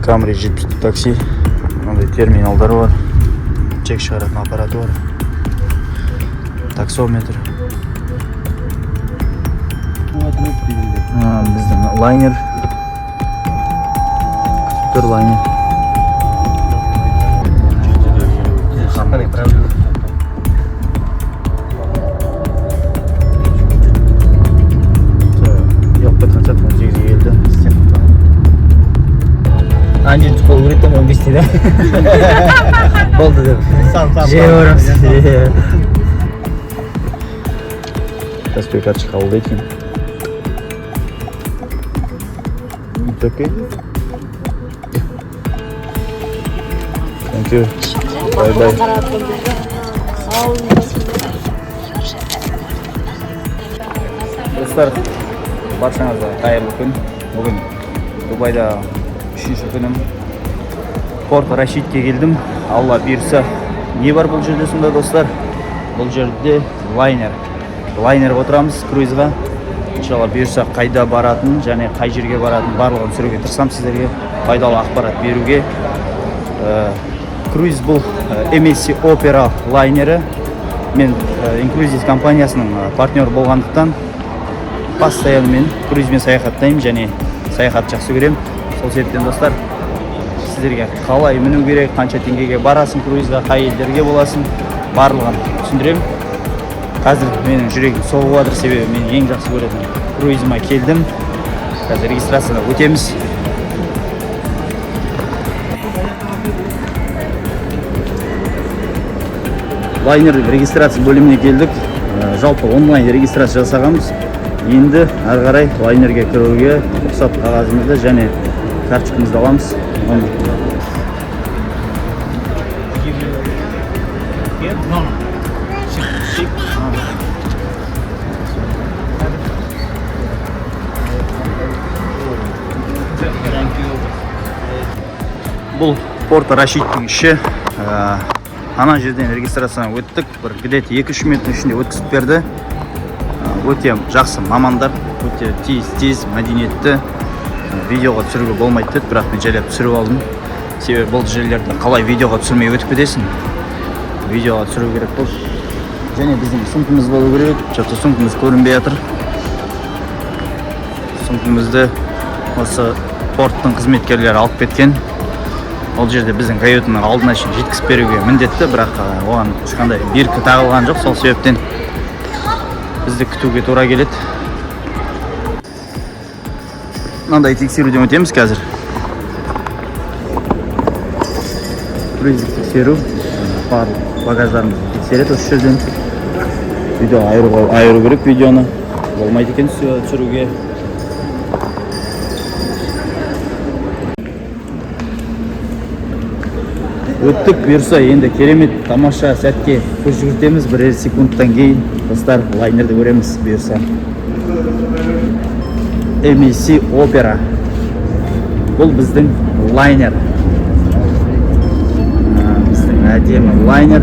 Camry 70 такси. Мындай терминалдары бар. Чек шығаратын аппараты бар. Таксометр. Біздің лайнер. Күтір лайнер. Анжин қол көреттім 15-те да. Болды деп. Жей барамыз. Каспий карточка қабылдайды екен. It's okay. Thank you. Bye bye. Достар, баршаңызға қайырлы күн. Бүгін Дубайда 3-ші күнім. Порт Рашидке келдім. Алла бұйырса, не бар бұл жерде сонда достар? Бұл жерде лайнер отырамыз круизға. Иншалла бұйырса қайда баратын және қай жерге баратын барлығын түсіруге тырысам сіздерге, пайдалы ақпарат беруге. Круиз бұл MSC Opera лайнері. Мен Inclusive компаниясының партнер болғандықтан постоянно мен круизбен саяхаттаймын және саяхат жақсы көрем. Сол себептен достар, сіздерге қалай міну керек, қанша теңгеге барасың круизға, қай елдерге боласың, барлығын түсіндірем. Қазір менің жүрегім соғып жатыр, себебі мен ең жақсы көретін круизіме келдім. Қазір регистрацияны өтеміз. Лайнер регистрация бөліміне келдік. Жалпы онлайн регистрация жасағанбыз. Енді ары қарай лайнерге кіруге рұқсат қағазымызды және карточкамызды аламыз. Бұл Порт Рашидтің іші. Ана жерден регистрацияны өттік. Бір где-то 2-3 минуттың ішінде өткізіп берді. Өте жақсы мамандар, өте тез, мәдениетті. Видеоға түсіруге болмайды деді, бірақ мен жайлап түсіріп алдым. Себебі бұл жерлерді қалай видеоға түсірмей өтіп кетесің? Видеоға түсіру керек бұл. Және біздің сумкамыз болу керек. Жоқта сумкамыз көрінбей жатыр. Сумкамызды осы порттың қызметкерлері алып кеткен. Ол жерде біздің каютының алдына шейін жеткізіп беруге міндетті, бірақ оған ешқандай бирка тағылған жоқ. Сол себептен бізді күтуге тура келеді. Мынандай тексеруден өтеміз қазір. Круиздік тексеру. Барлық багаждарымызды тексереді осы жерден. Видео айыру керек видеоны. Болмайды екен түсіруге. Өттік бұйырса, енді керемет тамаша сәтке көз жүгіртеміз. Бірер секундтан кейін достар лайнерді көреміз бұйырса. MSC Opera. Бұл біздің лайнер. Біздің әдемі лайнер.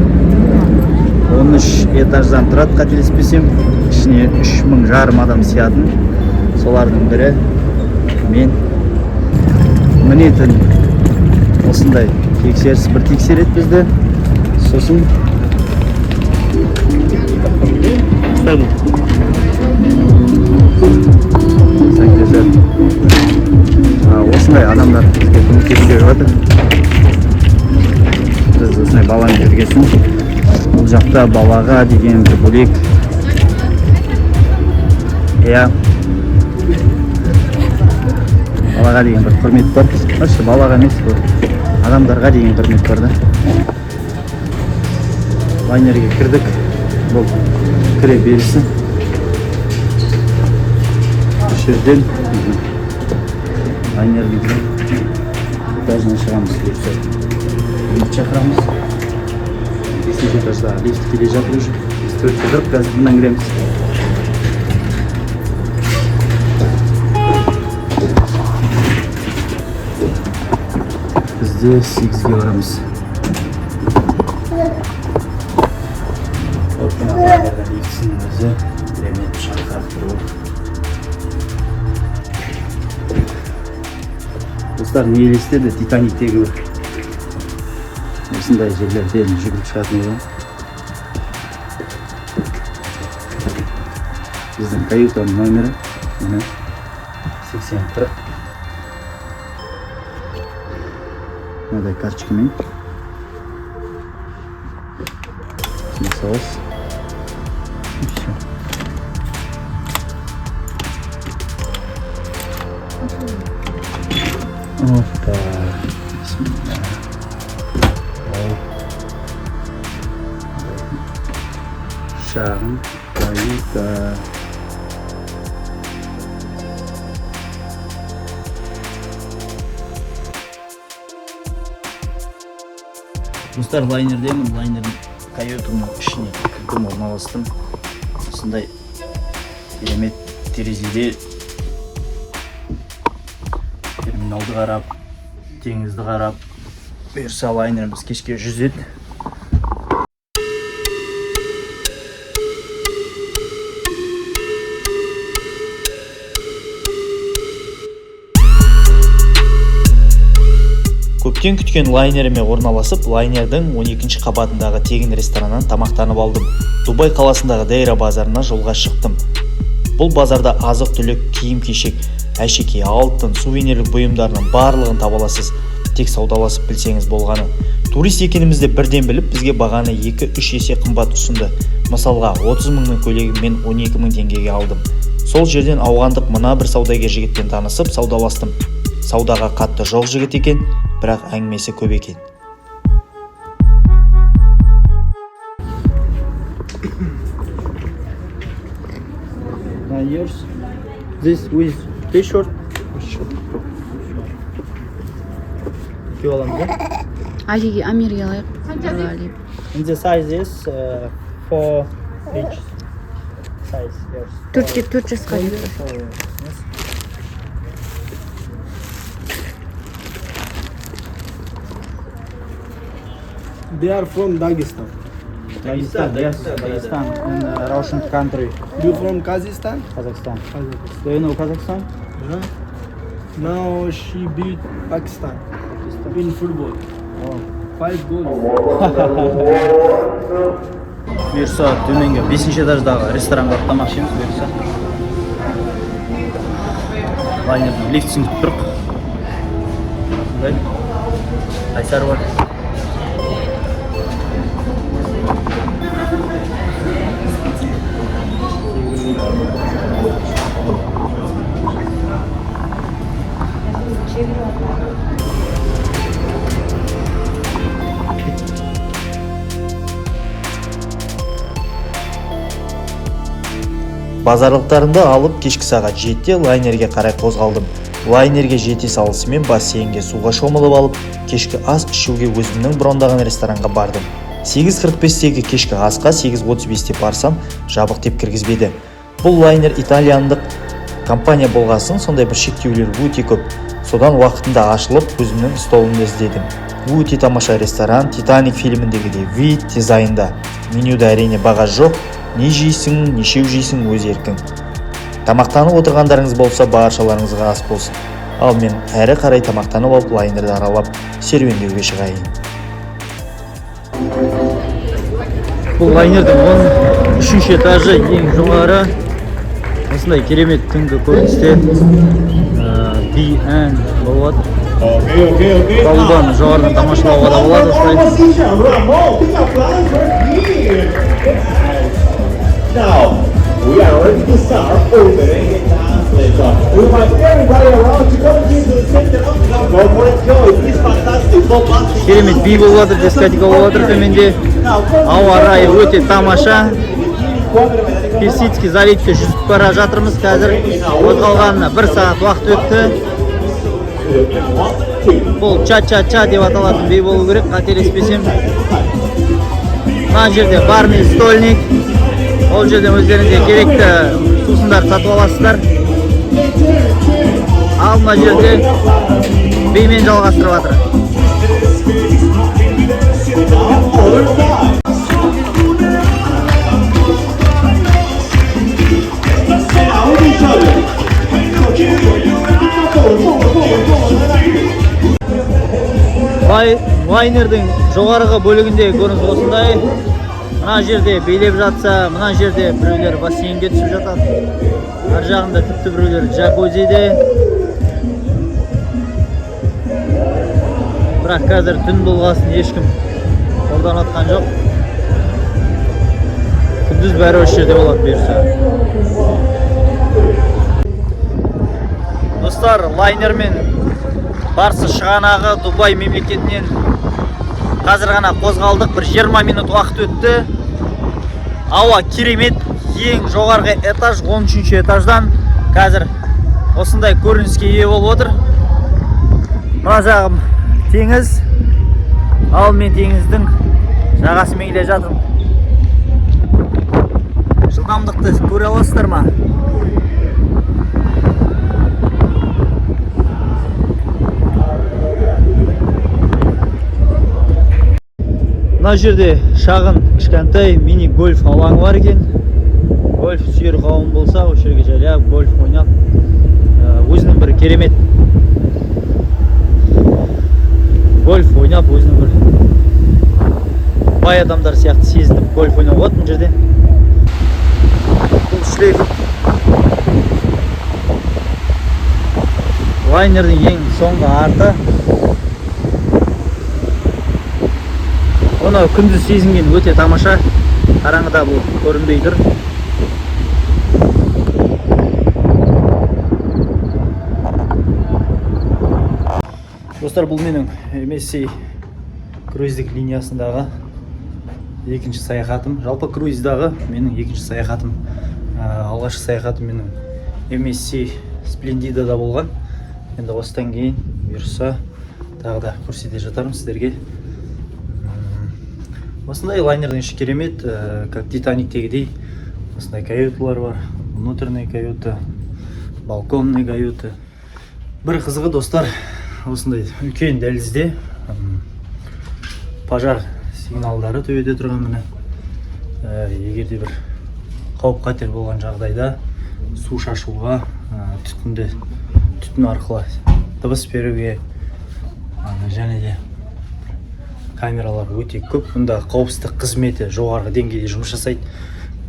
13 этаждан тұрады, қателеспесем. Ішіне 3500 адам сиятын. Солардың бірі мен мінетін осындай тексеріс бір тексереді бізді. Сосын осындай адамдар бізге көмектесіп жатыр. Біз осындай баламен жүргесін. Бұл жақта балаға деген бір бөлек. Балаға деген бір құрмет бар. Балаға емес, адамдарға деген құрмет бар да. Лайнерге кірдік. Бұл кіре берісі. Үш жерден лайнерге этажына шығамыз. Лифт шақырамыз. 5-ші этажда лифт келе жатыр уже. Біз 4-те тұрып, қазір бұндан кіреміз. Бізде 8-ге барамыз. Лифтінің өзі керемет шарқырап тұруы. Достар, не елестеді Титаниктегі осындай жерлерде жүгіріп шығатын еді. Біздің каютаның номері міне 80-40. Мынадай карточкамен саласыз. Все. Опа. Бисмилlah. Шағын каюта. Достар, лайнердемін. Лайнердің каютаның ішіне кірдім, орналастым. Осындай керемет терезеде терминалды қарап, теңізді қарап, бұйырса лайнеріміз кешке жүзеді. Көптен күткен лайнеріме орналасып, лайнердің 12-ші қабатындағы тегін рестораннан тамақтанып алдым. Дубай қаласындағы Дейра базарына жолға шықтым. Бұл базарда азық-түлік, киім-кешек, әшекей, алтын, сувенирлік бұйымдарының барлығын таба аласыз. Тек саудаласып білсеңіз болғаны. Турист екенімізді бірден біліп, бізге бағаны 2-3 есе қымбат ұсынды. Мысалға, 30 мыңның көйлегін мен 12 мың теңгеге алдым. Сол жерден ауғандық мына бір саудагер жігітпен танысып, саудаластым. Саудаға қатты жоқ жігіт екен, бірақ әңгімесі көп екен. Yours? This with t-shirt? Күй аламыз, да? Айеге Амирге алайық. And the size is 4 each size. Yours. 4 жасқа дейін. They are from Dagestan. Dagestan, yes, Dagestan, in Russian country. You from Kazakhstan? Kazakhstan. Kazakhstan. Do you know Kazakhstan? Yeah. Now she beat Pakistan in football. Oh. 5 goals. Бұйырса төменгі 5-ші этаждағы ресторанға тамақ ішеміз, бұйырса. Лайнердің лифтісін күтіп тұрық. Қайсар бар. Базарлықтарымды алып кешкі сағат 7-те лайнерге қарай қозғалдым. Лайнерге жете салысымен бассейнге суға шомылып алып, кешкі ас ішуге өзімнің брондаған ресторанға бардым. 8:45-тегі кешкі асқа 8:35-те барсам, жабық деп кіргізбеді. Бұл лайнер итальяндық компания болғасын, сондай бір шектеулер өте көп. Содан уақытында ашылып, өзімнің столымды іздедім. Өте тамаша ресторан, Титаник фильміндегідей вид, дизайнда. Менюда әрине баға жоқ. Не жейсің, нешеу жейсің, өз еркің. Тамақтанып отырғандарыңыз болса, баршаларыңызға ас болсын. Ал мен әрі қарай тамақтанып алып, лайнерді аралап, серуендеуге шығайын. Бұл лайнердің 13-ші этажы ең жоғары. Осындай керемет түнгі көріністе BN болады. Палубаны жоғарыдан тамашалауға да болады осылай. Now, we are ready to start opening the translation. We invite everybody around to come into the center of the go for enjoy this fantastic bombastic. Керемет би болып жатыр, дискотека болып жатыр төменде. Ауа райы өте тамаша. Персидский заливте жүзіп бара жатырмыз қазір. Қозғалғанына 1 сағат уақыт өтті. Бұл ча-ча-ча деп аталатын би болу керек, қателеспесем. Мына жерде барный стольник. Ол жерден өздеріңізге керекті сусындар сатып аласыздар. Ал мына жерде бимен жалғастырып жатыр. лайнердің жоғарғы бөлігінде көрініс осындай. Мына жерде билеп жатса, мына жерде біреулер бассейнге түсіп жатады. Ар жағында тіпті біреулер джакузиде. Бірақ қазір түн болғасын ешкім қолданатқан жоқ. Күндіз бәрі осы жерде болады бұйырса. Достар, лайнермен Барсы шығанағы Дубай мемлекетінен қазір ғана қозғалдық. Бір 20 минут уақыт өтті. Ауа керемет. Ең жоғарғы этаж 13-ші этаждан қазір осындай көрініске ие болып отыр. Мына жағым теңіз. Ал мен теңіздің жағасымен келе жатырмын. Жылдамдықты көре аласыздар ма? Мына жерде шағын кішкентай мини гольф алаңы бар екен. Гольф сүйер қауым болса, осы жерге жайлап гольф ойнап, өзінің бір керемет гольф ойнап, өзінің бір бай адамдар сияқты сезініп гольф ойнап болады мына жерде. Бұл шлейф лайнердің ең соңғы арты. Оны күндіз сезінген өте тамаша. Қараңғыда бұл көрінбей тұр. Достар, бұл менің MSC круиздік линиясындағы екінші саяхатым. Жалпы круиздағы менің екінші саяхатым. Алғашқы саяхатым менің MSC Splendid'да болған. Енді осыдан кейін бұйырса тағы да көрсете жатармын сіздерге. Осындай лайнердің іші керемет, как Титаниктегідей. Осындай каюталар бар, внутренний каюта, балконный каюта. Бір қызығы, достар, осындай үлкен дәлізде пожар сигналдары төбеде тұрған міне. Егерде бір қауіп қатер болған жағдайда су шашуға, түтін арқылы дыбыс беруге және де камералар өте көп. Мұнда қауіпсіздік қызметі жоғарғы деңгейде жұмыс жасайды.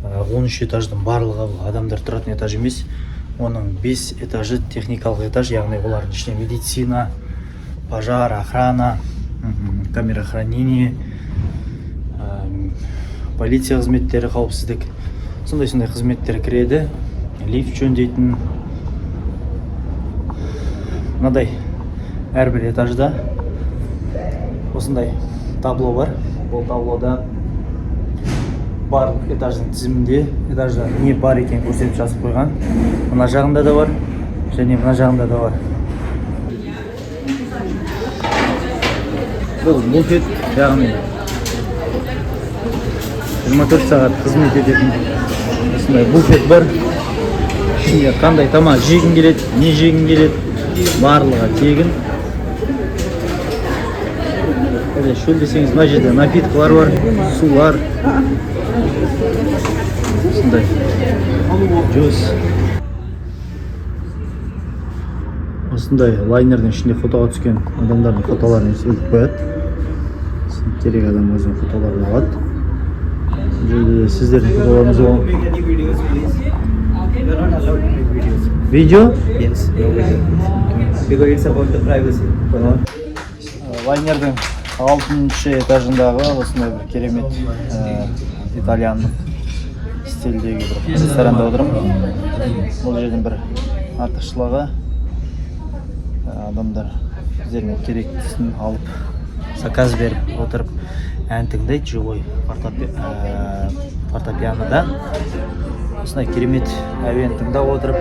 13 этаждың барлығы адамдар тұратын этаж емес. Оның 5 этажы техникалық этаж, яғни олардың ішіне медицина, пожар, охрана, камера хранения, полиция қызметтері, қауіпсіздік, сондай қызметтер кіреді. Лифт жөндейтін. Мынадай әрбір этажда осындай табло бар. Бұл таблода барлық этаждың тізімінде этажда не бар екен көрсетіп жазып қойған. Мына жағында да бар, және мына жағында да бар. Бұл буфет, яғни 24 сағат қызмет ететін осындай буфет бар. Ішінде қандай тамақ жегің келеді, не жегің келеді, барлығы тегін. Шөл десеңіз, мына жерде напиткалар бар, сулар, осындай жуз. Осындай лайнердің ішінде фотоға түскен адамдардың фотоларын іліп қояды. Керек адам өзінің фотоларын алады. Жерде сіздердің фотоларыңыз болады. Видео? Yes. Because it's about the privacy. Лайнердің 6-шы этажындағы осындай бір керемет итальяндық стильдегі бір ресторанда отырмын. Бұл жердің бір артықшылығы, адамдар өздеріне керектісін алып, заказ беріп отырып ән тыңдайды живой фортепианода. Осындай керемет әуен тыңдап отырып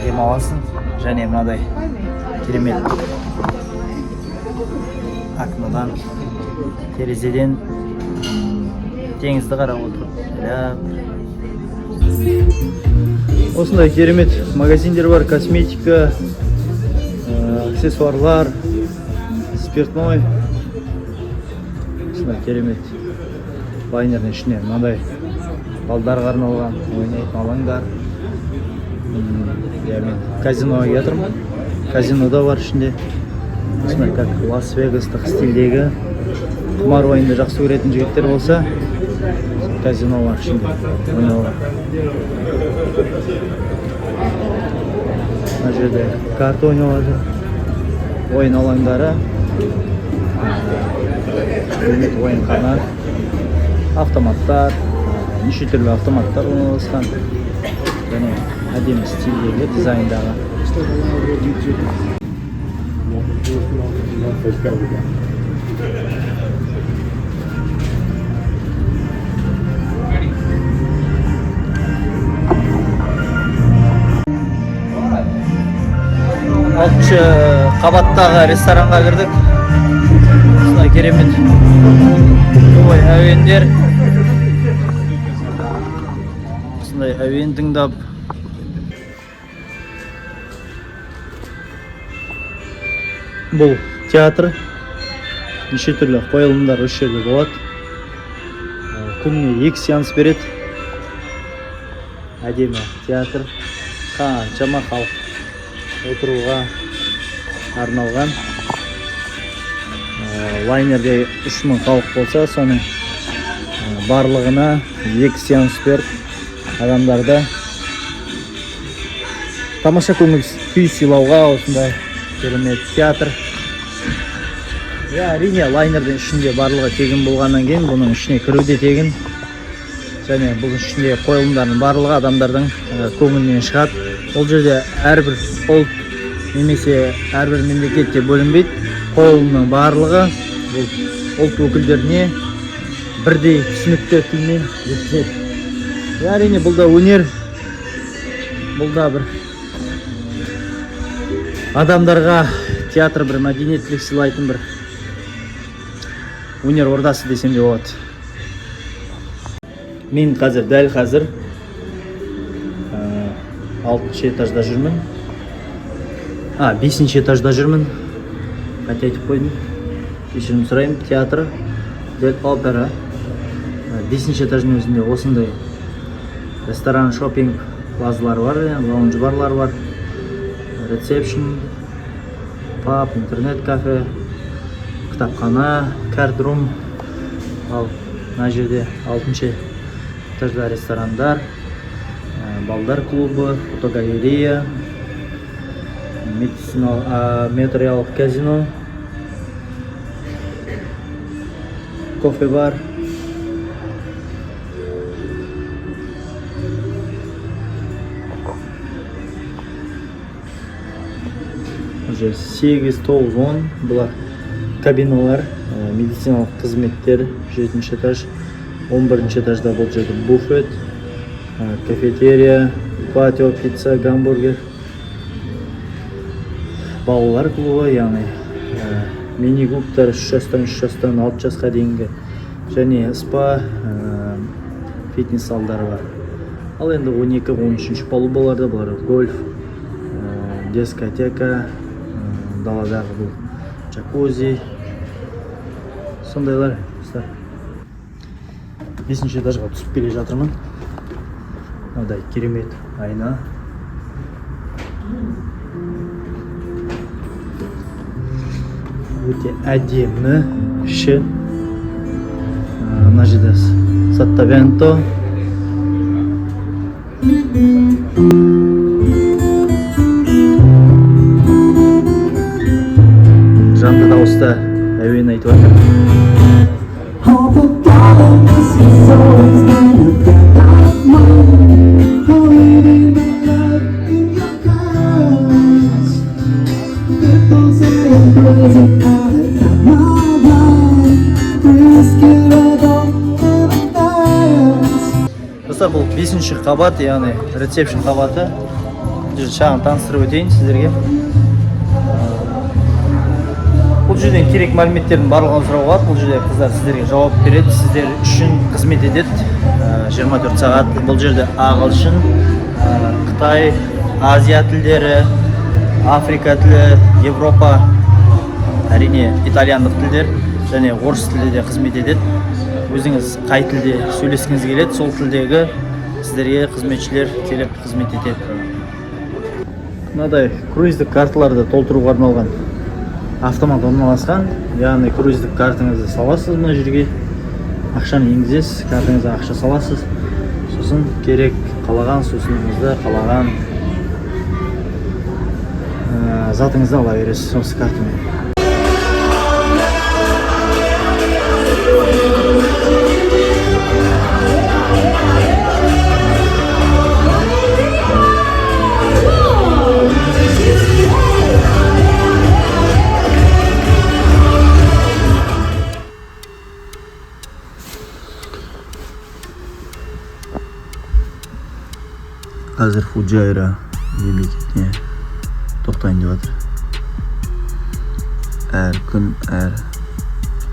демаласың. Және мынадай керемет окнодан, терезеден теңізді қарап отырып. Осындай керемет магазиндер бар, косметика, аксессуарлар, спиртной. Осындай керемет лайнердің ішіне мынадай балдарға арналған ойнайтын алаңдар. Мен казиноға келе жатырмын. Казинода бар ішінде. осындай как Лас-Вегастық стилдегі құмар ойынды жақсы көретін жігіттер болса, казинолар ішінде ойнауға. Мына жерде карта ойналады, ойын алаңдары, ойынхана, автоматтар, неше түрлі автоматтар орналасқан және әдемі стилдегі дизайндағы. Алтыншы қабаттағы ресторанға кірдік. Осындай керемет ой әуендер. Осындай әуен тыңдап. Бұл театр. Неше түрлі қойылымдар осы жерде болады. Күніне 2 сеанс береді. Әдемі театр. Қаншама халық отыруға арналған. Лайнерде 3000 халық болса, соның барлығына 2 сеанс беріп, адамдарды тамаша көңіл күй сыйлауға осындай керемет театр. Әрине лайнердің ішінде барлығы тегін болғаннан кейін бұның ішіне кіру де тегін. Және бұл ішінде қойылымдардың барлығы адамдардың көңілінен шығады. Ол жерде әрбір ұлт немесе әрбір мемлекетте бөлінбейді. Қойылымның барлығы бұл ұлт өкілдеріне бірдей түсінікті тілмен жеткізеді. Әрине бұл да өнер, бұл да бір адамдарға театр бір мәдениеттілік сыйлайтын бір өнер ордасы десем де болады. Мен дәл қазір 6-шы этажда жүрмін. 5-ші этажда жүрмін. Қате айтып қойдым. Кешірім сұраймын. Театр Дель Опера. 5-ші этаждың өзінде осындай ресторан, шопинг плазалар бар, лаунж барлар бар. Рецепшн, паб, интернет-кафе, кітапхана, карт-рум. Ал мына жерде 6-шы этажда ресторандар, балдар клубы, фотогалерея, метриялық казино, кофе бар. Уже 8-9-10 бұлар кабиналар, медициналық қызметтер. 7-ші этаж, 11-ші этажда бұл жерде буфет, кафетерия, патио, пицца, гамбургер, балалар клубы, яғни мини-клубтар 3 жастан 6 жасқа дейінгі, және спа, фитнес залдары бар. Ал енді 12-13 палубаларда бұлар гольф, дискотека, даладағы бұл джакузи, сондайлар. 5-ші этажға түсіп келе жатырмын. Мынадай керемет айна. Өте әдемі іші. Мына жерде Саттавенто. Жанды дауыста әуен айтып жатыр. Бұл 5-ші қабат, яғни рецепшн қабаты. Шағын таныстырып өтейін сіздерге. Бұл жерден керек мәліметтердің барлығын сұрауға болады. Бұл жерде қыздар сіздерге жауап береді, сіздер үшін қызмет етеді 24 сағат. Бұл жерде ағылшын, Қытай, Азия тілдері, Африка тілі, Европа, әрине итальяндық тілдер және орыс тілде де қызмет етеді. Өзіңіз қай тілде сөйлескіңіз келеді, сол тілдегі сіздерге қызметшілер келіп қызмет етеді. Мынадай круиздік карталарды толтыруға арналған автомат орналасқан, яғни круиздік картаңызды саласыз мына жерге, ақшаны енгізесіз, картаңызға ақша саласыз, сосын керек қалаған сусыныңызды, қалаған затыңызды ала бересіз осы картамен. Қазір Фуджайра мемлекетіне тоқтайын деп жатыр. Әр күн, әр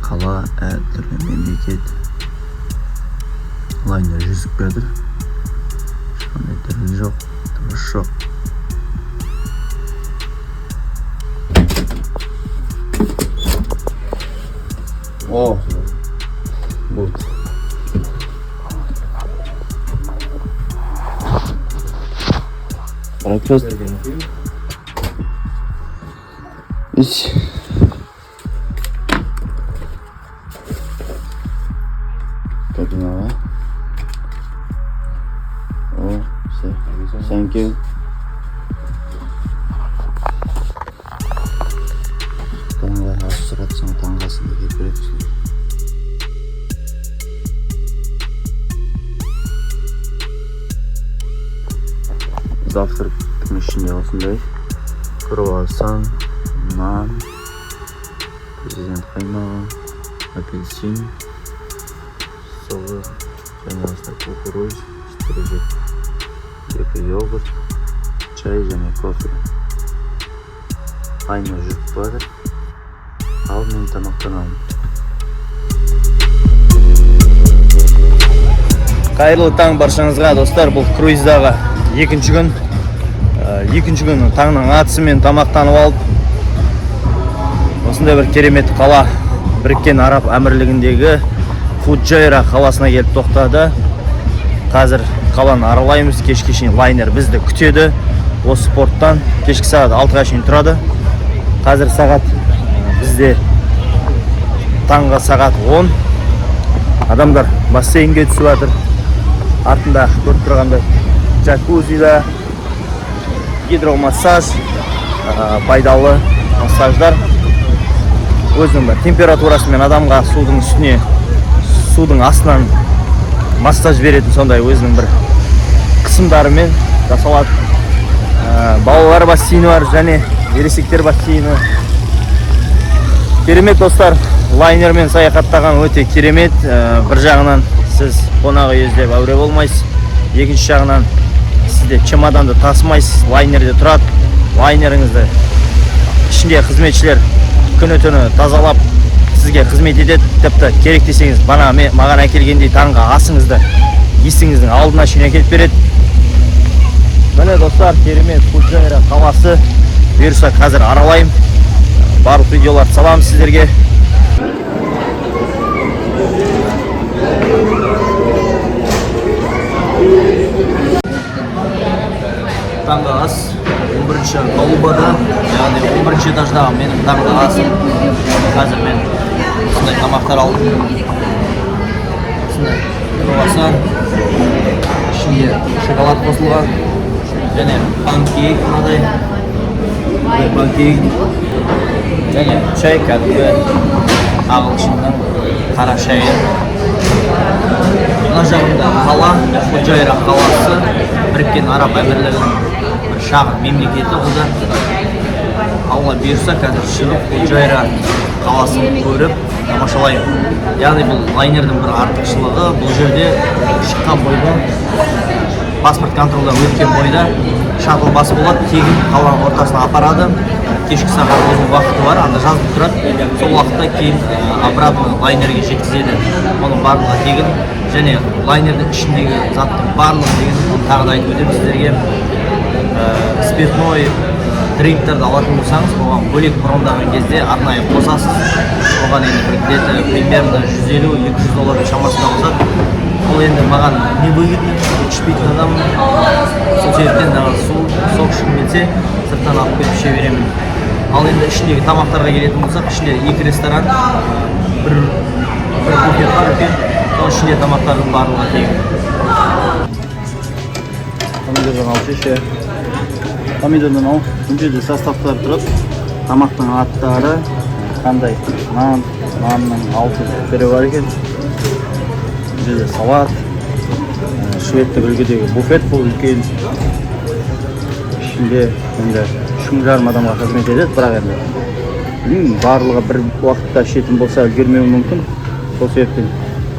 қала, әр түрлі мемлекет лайнер жүзіп жатыр. Ешқандай діріл жоқ, дыбыс жоқ. О, болды. Breakfast. İç. Tadına var. Oh, thank you. Таңға асырат соң таңғасында келіп бересіз. Завтраktың ішінде осындай круассан, нан, президент қаймағы, апельсин, сылы, және осындай кукуруз, стрижек, 2 йогурт, чай және кофе. Лайнер жүріп жатыр. Ал мен тамақтанамын. Қайырлы таң баршаңызға, достар. Бұл круиздағы екінші күн таңның атысымен тамақтанып алып, осындай бір керемет қала, Біріккен Араб Әмірлігіндегі Фуджайра қаласына келіп тоқтады. Қазір қаланы аралаймыз, кешке шейін лайнер бізді күтеді. Осы порттан кешкі сағат 6-ға шейін тұрады. Қазір сағат бізде таңғы сағат 10. Адамдар бассейнге түсіп жатыр. Артында көріп тұрғандай джакузида, гидромассаж, пайдалы массаждар. Өзінің бір температурасымен адамға судың үстіне, судың астынан массаж беретін сондай өзінің бір қысымдарымен жасалады. Балалар бассейні бар және ересектер бассейні. Керемет, достар, лайнермен саяхаттаған өте керемет. Бір жағынан сіз қонақ үй іздеп әуре болмайсыз, екінші жағынан сізде чемоданды тасымайсыз, лайнерде тұрады. Лайнеріңізді ішінде қызметшілер күні-түні тазалап сізге қызмет етеді. Тіпті керек десеңіз, маған әкелгендей таңғы асыңызды есіңіздің алдына шейін әкеліп береді. Міне, достар, керемет Фуджайра қаласы. Бұйырса қазір аралаймын. Барлық видеоларды саламын сіздерге. Таңғы ас 11-ші палубада, яғни 11-ші этаждағы менің таңғы асым. Қазір мен осындай тамақтар алдым. Осындай круассан, ішінде шоколад қосылған, және панкейк, мынадай панкейк, және чай, кәдімгі ағылшынның қара шайы. Мына жағында қала, Фуджайра қаласы, Біріккен Араб Әмірлігінің бір шағын мемлекеті. Ода Алла бұйырса қазір шығып Фуджайра қаласын көріп тамашалаймын. Яғни бұл лайнердің бір артықшылығы, бұл жерде шыққан бойда, паспорт контролдан өткен бойда шаттл бас болады, тегін қаланың ортасына апарады. Кешкі сағат өзінің уақыты бар, анда жазылып тұрады. Сол уақытта кейін обратно лайнерге жеткізеді. Оның барлығы тегін, және лайнердің ішіндегі заттың барлығы деген тағы да айтып өтемін сіздерге. Спиртной дринктерді алатын болсаңыз, оған бөлек брондаған кезде арнайы қосасыз. Оған енді бір где-то примерно $150-200 шамасында қосады. Ол енді маған не выгодно, ішпейтін адам. Сол себептен сок ішкім келсе, сырттан алып келіп іше беремін. Ал енді ішіндегі тамақтарға келетін болсақ, ішінде 2 ресторан, бір буфет бар екен. Соның ішінде тамақтардың барлығы тегін. Помидордан алып ше. Помидордан алып, бұл жерде составтар тұрады. Тамақтың аттары қандай? Нанның 6 түрі бар екен. Бұл жерде салат, шведтік үлгідегі буфет бұл үлкен. Ішінде енді 3,5 адамға қызмет етеді, бірақ енді барлығы бір уақытта ішетін болса үлгермеуі мүмкін. Сол себептен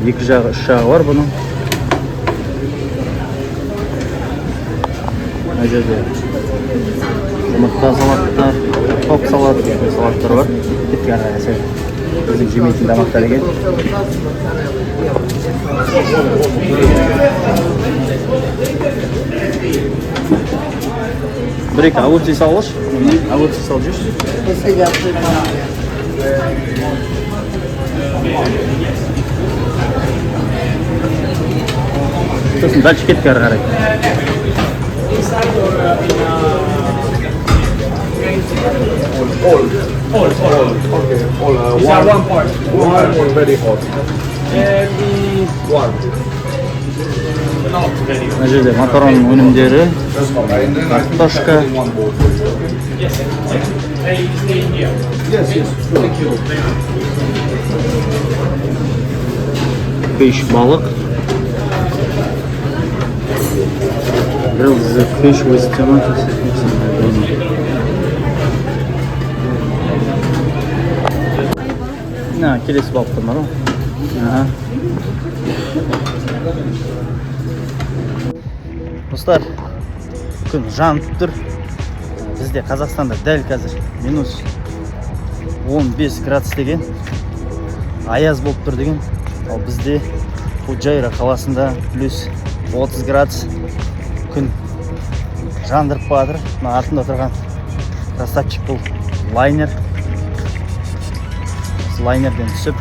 2 жағы, 3 жағы бар бұның. Мына жерде жұмыртқа салаттар, топ салат, салаттар бар. Кетке қарай біздің жемейтін тамақтар екен. Бір-екі огурцы салғыш. Огурцы салып жүрші. Сосын дальше кетке қарай. All. Okay. All. One part. One very hot. One. Мына жерде макарон өнімдері, картошка. Fish, балық. Grilled the fish with tomatoes. Келесі балықтар бар ғой. Достар, күн жанып тұр. Бізде Қазақстанда дәл қазір минус 15 градус деген, аяз болып тұр деген. Ал бізде Фуджайра қаласында плюс 30 градус күн жандырып бадыр. Артында тұрған красавчик бұл лайнер. Лайнерден түсіп,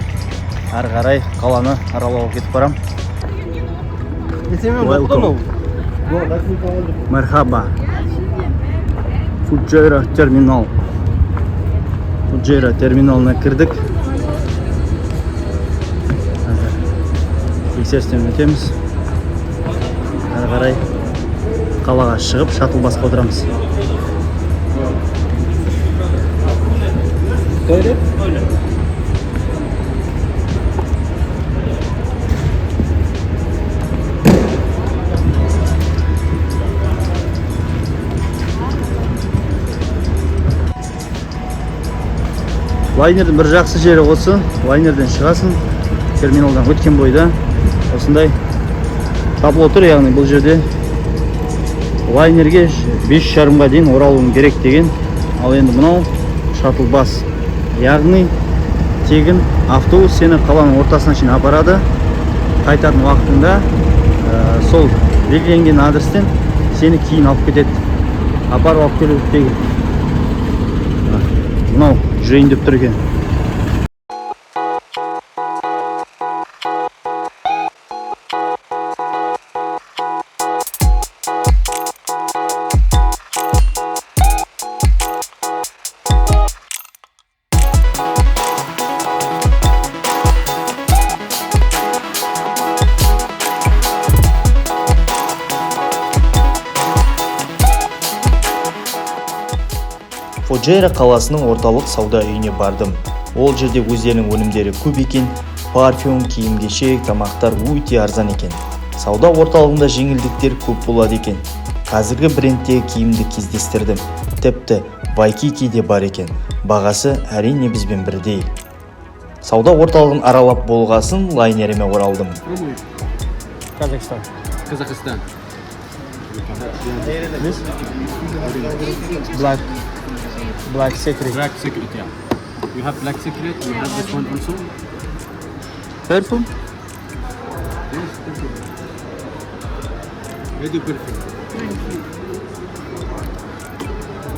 әрі қарай қаланы аралауға кетіп барам. Мархаба. Фуджайра терминал. Фуджайра терминалына кірдік. Тексерістен өтеміз. Әрі қарай қалаға шығып, шаттл басқа отырамыз. Лайнердің бір жақсы жері осы, лайнерден шығасың, терминалдан өткен бойда осындай табло тұр, яғни бұл жерде лайнерге 5,5-ға дейін оралуың керек деген. Ал енді мынау шаттл бас, яғни тегін автобус сені қаланың ортасына шейін апарады. Қайтатын уақытында сол белгіленген адрестен сені кейін алып кетеді. Апарып алып келеді тегін. Мынау жүрейін деп тұр екен. Фуджайра қаласының орталық сауда үйіне бардым. Ол жерде өздерінің өнімдері көп екен, парфюм, киім-кешек, тамақтар өте арзан екен. Сауда орталығында жеңілдіктер көп болады екен. Қазіргі брендтегі киімді кездестірдім. Тіпті Вайкики де бар екен. Бағасы әрине бізбен бірдей. Сауда орталығын аралап болғасын лайнеріме оралдым. Kazakhstan. Black Secret. Black Secret, yeah. You have Black Secret, you have this one also. Perfume? Yes, perfume. Very perfume.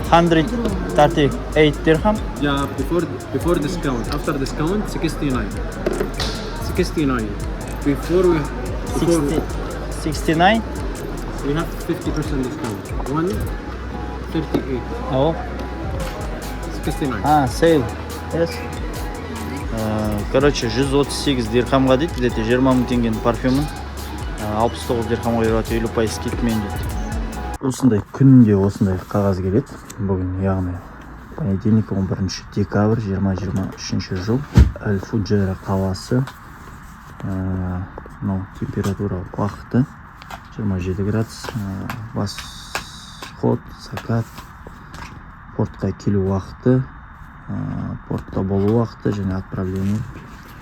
138 dirham. Yeah, before discount. After discount, 69. 69. Before 69. we have 50% discount. 138. Oh. $169. Сейл. Yes. Короче, 138 дирхамға дейді, где-то 20 мың теңгенің парфюмін 69 дирхамға беріп жатыр, 50% скидкамен дейді. Осындай күнінде осындай қағаз келеді. Бүгін яғни понедельник 11 декабрь 2023 жыл. Аль-Фуджайра қаласы. Температура уақыты 27 градус. Восход, закат, портқа келу уақыты, портта болу уақыты және отправление,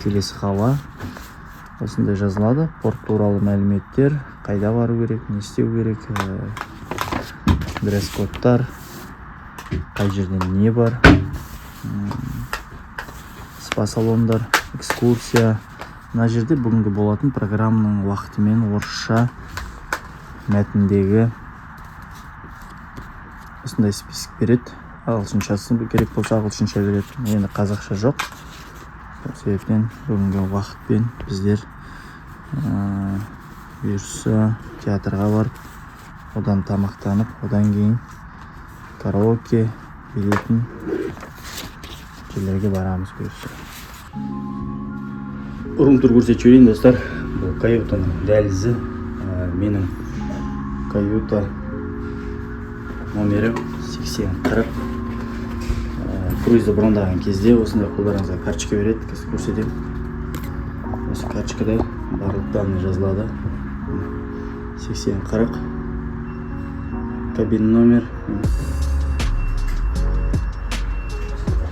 келесі хава. Осындай жазылады. Порт туралы мәліметтер, қайда бару керек, не істеу керек, дресс-кодтар, қай жерден не бар, спа-салондар, экскурсия. Мына жерде бүгінгі болатын программаның уақытымен орысша мәтіндегі осындай список береді. Ағылшыншасы керек болса ағылшынша береді. Енді қазақша жоқ. Сол себептен бүгінгі уақытпен біздер бұйырса театрға барып, одан тамақтанып, одан кейін караоке билетін жерлерге барамыз бұйырса. Рум-тур көрсетіп жіберейін достар. Бұл каютаның дәлізі. Менің каюта номері 8040. Круизді брондаған кезде осындай қолдарыңызға карточка береді. Қазір көрсетемін. Осы карточкада барлық данный жазылады. 8040. Кабин номер.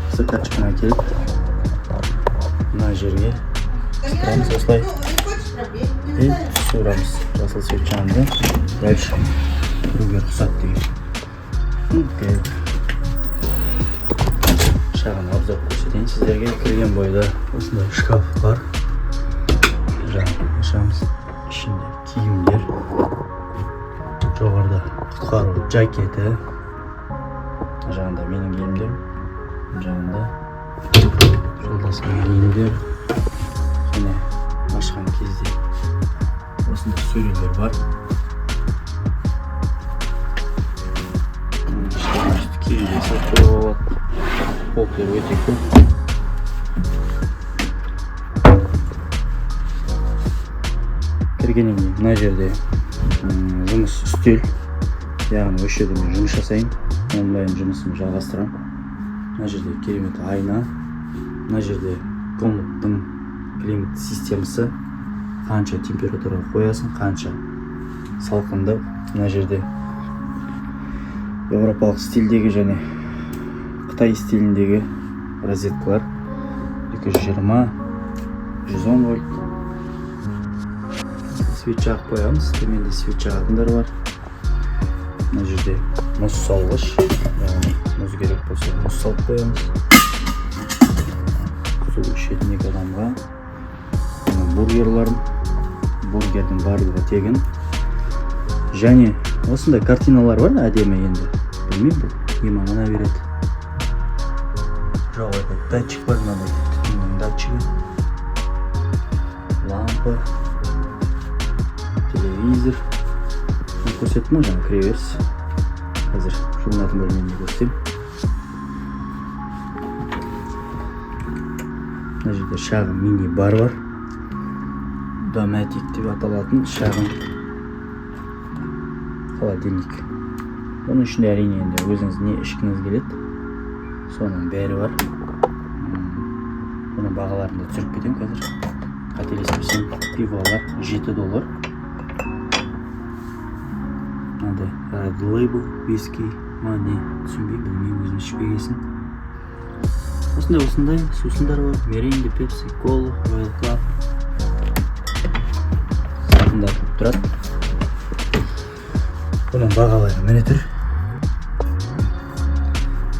Осы карточканы әкеліп мына жерге тұрамыз осылай. И суырамыз. Жасыл свет жанды. Дальше кіруге рұқсат деген. Шағын обзор көрсетейін сіздерге. Кірген бойда осындай шкаф бар. Ашамыз. Ішінде киімдер. Жоғарда құтқару жакеті. Жағында менің киімдерім. Жағында жолдасының киімдер. Және ашқан кезде осындай сөрелер бар. Киімдер сатып болады. Полклер өте көп. Кіргеннен кейін мына жерде жұмыс үстел. Яғни осы жерде мен жұмыс жасайын. Онлайн жұмысымды жалғастырамын. Мына жерде керемет айна. Мына жерде комнаттың климат системасы. Қанша температура қоясың, қанша салқынды. Мына жерде еуропалық стильдегі және Қытай стиліндегі розеткалар. 220, 110 вольт. Свет жағып қоямыз. Төменде свет жағатындар бар. Мына жерде мұз салғыш. Мұз керек болса мұз салып қоямыз. Су ішетін 2 адамға. Бургерларым. Бургердің барлығы тегін. Және осындай картиналар бар, әдемі енді. Білмеймін, бұл ема ғана береді. Жоқ, датчик бар, мынандай түтіннің датчигі. Лампа. Телевизор. Көрсеттім ма жаңа кіреберіс. Қазір жуынатын бөлмені көрсетем. Мына жерде шағын мини бар бар. Доматик деп аталатын шағын холодильник. Оның ішінде әрине енді өзіңіз не ішкіңіз келеді, соның бәрі бар. Бұның бағаларында түсіріп кетем қазір. Қателеспесем, пиволар $7. Мынандай Red Label, виски, не түсінбей, білмей өзің ішпегесін. Осындай сусындар бар. Меренде, пепси, кола, Royal Club. Сатындар тұрады. Бұның бағалары міне тұр.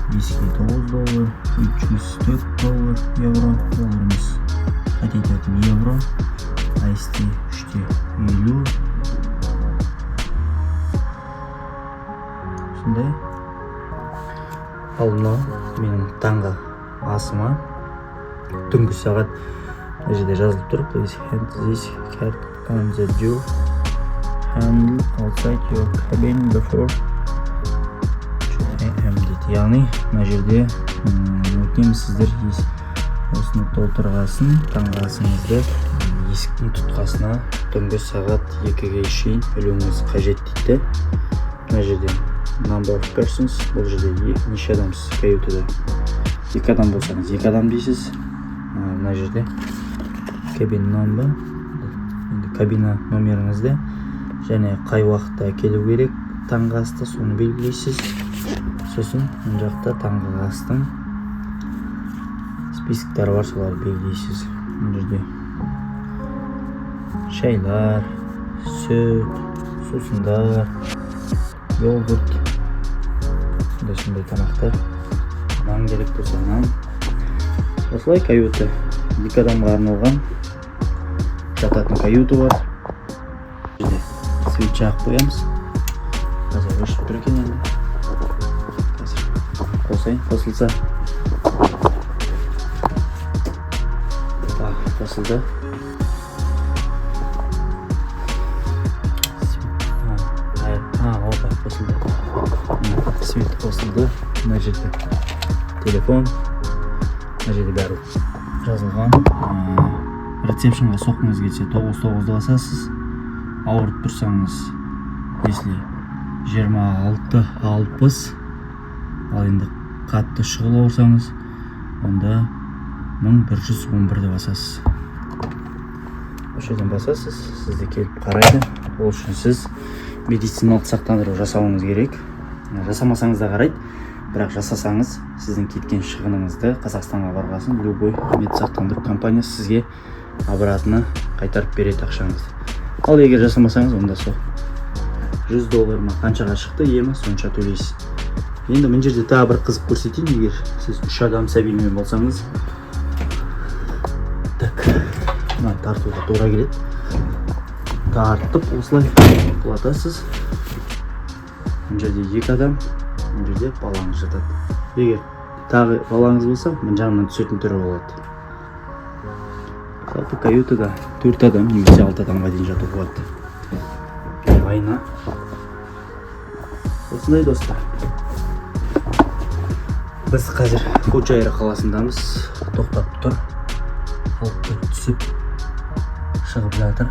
Виски $9, $304 евро. Оларымыз қайтайтатын евро. Айсти 3-те 50. Сондай. Ал мынау менің таңғы асыма. Түнгі сағат мына жерде жазылып тұр. Please hand this card on the door handle outside your cabin before 2 AM дейді. яғни мына жерде өтеміз сіздер осыны толтырғасын таңғы асыңызды есіктің тұтқасына түнгі сағат 2-ге шейін ілуіңіз қажет дейді. Мына жерде number of persons, бұл жерде неше адамсыз каютада. 2 адам болсаңыз 2 адам дейсіз. Мына жерде cabin number, енді кабина номеріңізді және қай уақытта келу керек таңғы асты соны белгілейсіз. Сосын мына жақта таңғы астың списоктары бар, соларды белгілейсіз. Мына жерде шайлар, сүт, сусындар, йогурт, сондай тамақтар. Нан керек болса нан. Осылай каюта 2 адамға арналған жататын каюта бар. Свет жағып қоямыз. Қазір өшіп тұр екен енді. Қазір қосайын, қосылса. Қосылды. Опа, қосылды. Свет қосылды. Мына жерде телефон. Мына жерде бәрі жазылған. Рецепшнға соққыңыз келсе 99-ды басасыз. Ауырып тұрсаңыз, если 26-60, ал енді қатты шұғыл ауырсаңыз, онда 1111-ді басасыз. Осы жерден басасыз, сізді келіп қарайды. Ол үшін сіз медициналық сақтандыру жасауыңыз керек. Жасамасаңыз да қарайды, бірақ жасасаңыз, сіздің кеткен шығыныңызды Қазақстанға барғасын любой медсақтандыру компаниясы сізге обратно қайтарып береді ақшаңызды. Ал егер жасамасаңыз, онда сол $100 ма қаншаға шықты, емі сонша төлейсіз. Енді мына жерде тағы бір қызық көрсетейін. Егер сіз 3 адам сәбимен болсаңыз, так, мына тартуға тура келеді. Тартып осылай құлатасыз. Мына жерде 2 адам, мына жерде балаңыз жатады. Егер тағы балаңыз болса, мына жағынан түсетін түрі болады. Жалпы каютада 4 адам немесе 6 адамға дейін жатуға болады. Айна. Осындай достар. Біз қазір Кочайра қаласындамыз. Тоқтап тұр. Халықтар түсіп шығып жатыр.